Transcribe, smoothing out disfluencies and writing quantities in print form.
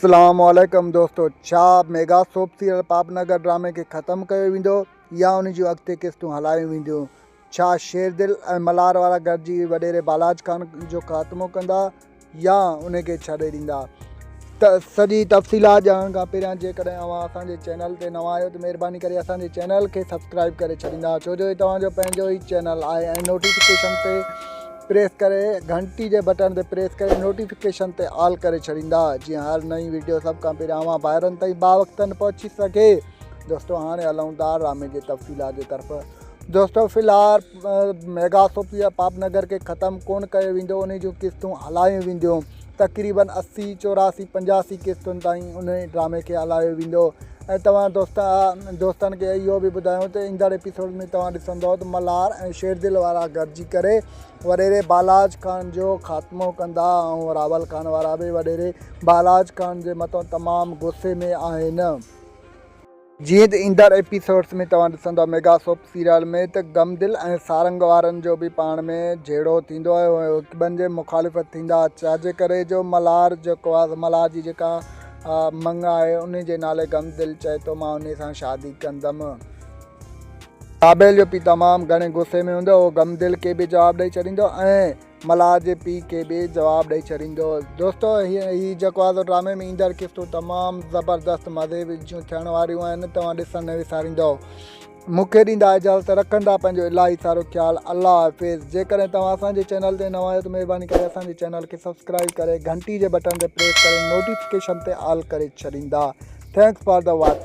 अस्सलाम वालेकुम दोस्तों। छा मेगा सोप सीरियल पापनगर ड्रामे खे ख़त्म कयो वेंदो या उन जूं अॻिते क़िस्तूं हलायूं वेंदियूं? छा शेरदिल ऐं मल्हार वारा गॾिजी वॾेरे बालाज खान जो ख़ात्मो कंदा या उन खे छॾे ॾींदा? सॼी तफ़सीलात ॼाणण खां पहिरियां जेकॾहिं अव्हां असांजे चैनल ते नवां आहियो त महिरबानी करे असांजे चैनल खे सब्सक्राइब करे छॾींदा, छो जो तव्हांजो पंहिंजो ई चैनल आहे ऐं नोटिफिकेशन ते प्रेस करे घंटी जे बटन ते प्रेस करे नोटिफिकेशन ते ऑल करे छॾींदा, जीअं हर नई वीडियो सभ खां पहिरियां अव्हां ॿाहिरनि ताईं बावक़्तनि पहुची सघे। दोस्तों हाणे हलूं था ड्रामे जी तफ़सीलात जे तरफ़। दोस्तों फ़िलहाल मेगा सोप सीरियल पापनगर खे ख़त्म कोन कयो वेंदो, उन जूं क़िस्तूं हलायूं वेंदियूं। तक़रीबन 80, 84, 85 क़िस्तुनि ताईं उन ड्रामे खे हलायो वेंदो। ऐं तव्हां दोस्तनि खे इहो बि ॿुधायूं त ईंदड़ एपिसोड में तव्हां ॾिसंदव त मल्हार ऐं शेरदिल वारा गॾिजी करे वॾेरे बालाज खान जो ख़ात्मो कंदा ऐं रावल खान वारा बि वॾेरे बालाज खान जे मथां तमामु गुस्से में आहिनि। जीअं त ईंदड़ एपिसोड्स में तव्हां ॾिसंदव मेगा सोप सीरियल में त गमदिल ऐं सारंग वारनि जो बि पाण में जहिड़ो थींदो आहे, हिकु ॿियनि जे मुखालिफ़त थींदा, छाजे करे जो मल्हार जेको आहे मल्हार जी जेका मंग आहे उन जे नाले गमदिल चए थो मां उन सां शादी कंदमि। काबिल जो पीउ तमामु घणे गुस्से में हूंदो, उहो गमदिल खे बि जवाबु ॾेई छॾींदो ऐं मल्हार जे पीउ खे बि जवाबु ॾेई छॾींदो। दोस्तों हीअ जेको आहे ड्रामे में ईंदड़ क़िस्तूं तमामु ज़बरदस्त मज़े जूं थियण वारियूं आहिनि, तव्हां ॾिसण न विसारींदव। मूंखे ॾींदा इजाज़त, रखंदा पंहिंजो इलाही सारो ख़्यालु। अल्लाह हाफ़िज़। जेकॾहिं तव्हां असांजे चैनल ते नवां आहियो त महिरबानी करे असांजे चैनल खे सब्सक्राइब करे घंटी जे बटन ते प्रेस करे नोटिफिकेशन ते ऑल करे छॾींदा। Thanks for the watching.